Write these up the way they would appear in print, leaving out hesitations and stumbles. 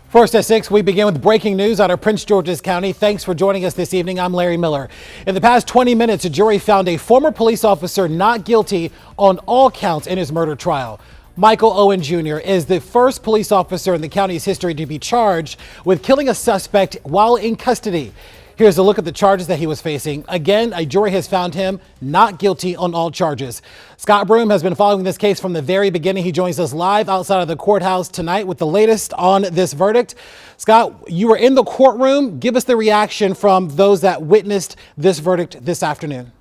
First at 6, we begin with breaking news out of Prince George's County. Thanks for joining us this evening. I'm Larry Miller. In the past 20 minutes, a jury found a former police officer not guilty on all counts in his murder trial. Michael Owen Jr. is the first police officer in the county's history to be charged with killing a suspect while in custody. Here's a look at the charges that he was facing. Again, a jury has found him not guilty on all charges. Scott Broom has been following this case from the very beginning. He joins us live outside of the courthouse tonight with the latest on this verdict. Scott, you were in the courtroom. Give us the reaction from those that witnessed this verdict this afternoon.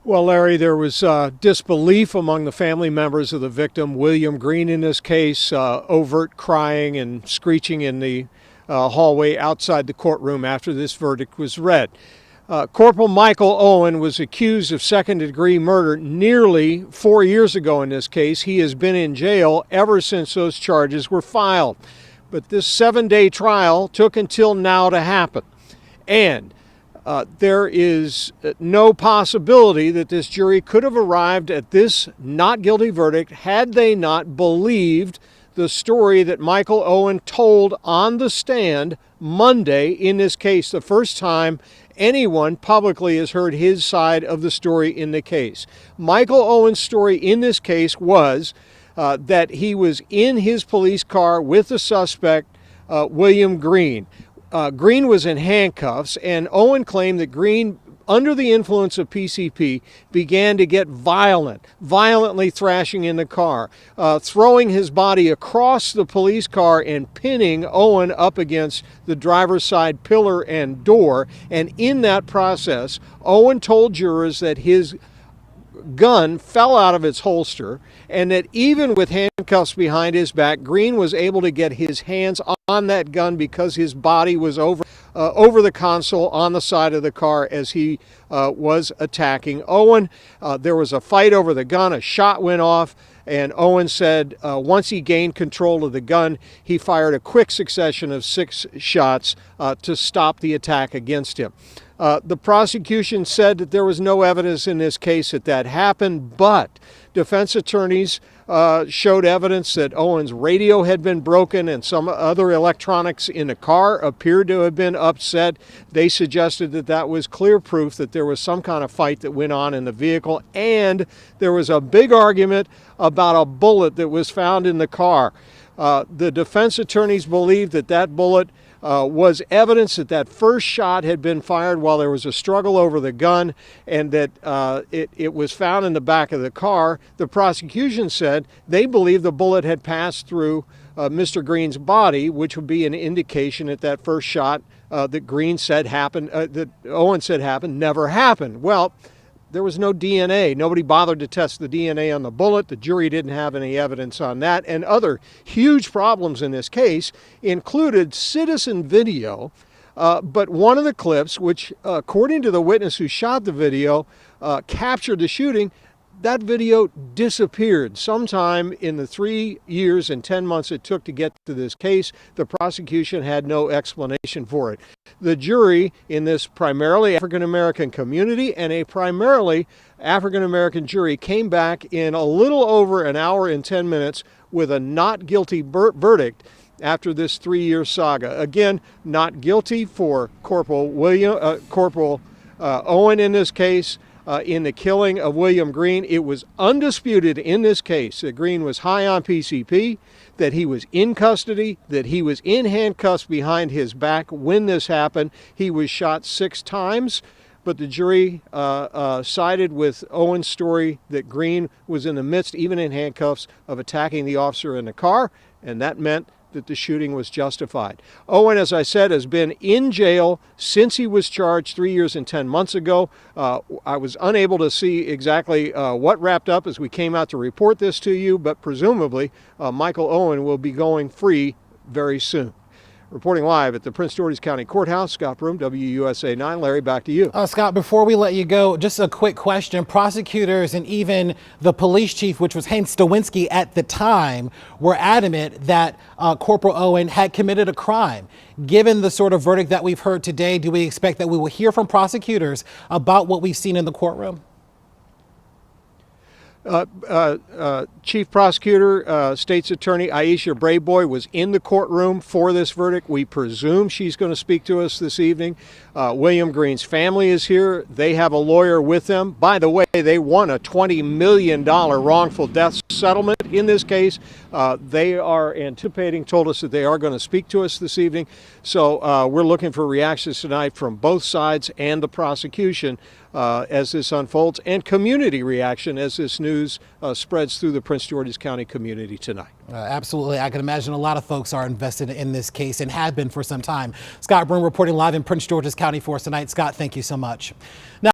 Well, Larry, there was disbelief among the family members of the victim, William Green, in this case, overt crying and screeching in the hallway outside the courtroom after this verdict was read. Corporal Michael Owen was accused of second-degree murder nearly 4 years ago in this case. He has been in jail ever since those charges were filed. But this 7-day trial took until now to happen. And there is no possibility that this jury could have arrived at this not guilty verdict had they not believed the story that Michael Owen told on the stand Monday in this case, the first time anyone publicly has heard his side of the story in the case. Michael Owen's story in this case was that he was in his police car with the suspect, William Green. Green was in handcuffs, and Owen claimed that Green, under the influence of PCP, began to get violently thrashing in the car, throwing his body across the police car and pinning Owen up against the driver's side pillar and door. And in that process, Owen told jurors that his gun fell out of its holster, and that even with handcuffs behind his back, Green was able to get his hands on that gun because his body was over the console on the side of the car as he was attacking Owen. There was a fight over the gun. A shot went off, and Owen said once he gained control of the gun, he fired a quick succession of 6 shots to stop the attack against him. The prosecution said that there was no evidence in this case that happened, but defense attorneys showed evidence that Owen's radio had been broken and some other electronics in the car appeared to have been upset. They suggested that that was clear proof that there was some kind of fight that went on in the vehicle, and there was a big argument about a bullet that was found in the car. The defense attorneys believed that that bullet was evidence that that first shot had been fired while there was a struggle over the gun, and that it was found in the back of the car. The prosecution said they believed the bullet had passed through Mr. Green's body, which would be an indication that that first shot that Green said happened, that Owen said happened, never happened. Well, there was no DNA. Nobody bothered to test the DNA on the bullet. The jury didn't have any evidence on that. And other huge problems in this case included citizen video. But one of the clips, which according to the witness who shot the video, captured the shooting, that video disappeared sometime in the 3 years and 10 months it took to get to this case. The prosecution had no explanation for it. The jury in this primarily African-American community and a primarily African-American jury came back in a little over an hour and 10 minutes with a not guilty verdict after this 3-year saga. Again, not guilty for Corporal Owen in this case. In the killing of William Green, it was undisputed in this case that Green was high on PCP, that he was in custody, that he was in handcuffs behind his back when this happened. He was shot 6 times, but the jury sided with Owen's story that Green was in the midst, even in handcuffs, of attacking the officer in the car, and that meant that the shooting was justified. Owen, as I said, has been in jail since he was charged 3 years and 10 months ago. I was unable to see exactly what wrapped up as we came out to report this to you, but presumably Michael Owen will be going free very soon. Reporting live at the Prince George's County Courthouse, Scott Broom, WUSA 9. Larry, back to you. Scott, before we let you go, just a quick question. Prosecutors and even the police chief, which was Hank Stawinski at the time, were adamant that Corporal Owen had committed a crime. Given the sort of verdict that we've heard today, do we expect that we will hear from prosecutors about what we've seen in the courtroom? Chief Prosecutor, State's Attorney Aisha Brayboy was in the courtroom for this verdict. We presume she's going to speak to us this evening. William Green's family is here. They have a lawyer with them. By the way, they won a $20 million wrongful death settlement in this case. They are anticipating, told us that they are going to speak to us this evening. So we're looking for reactions tonight from both sides and the prosecution as this unfolds, and community reaction as this news spreads through the Prince George's County community tonight. Absolutely. I can imagine a lot of folks are invested in this case and have been for some time. Scott Broom reporting live in Prince George's County for us tonight. Scott, thank you so much. Now,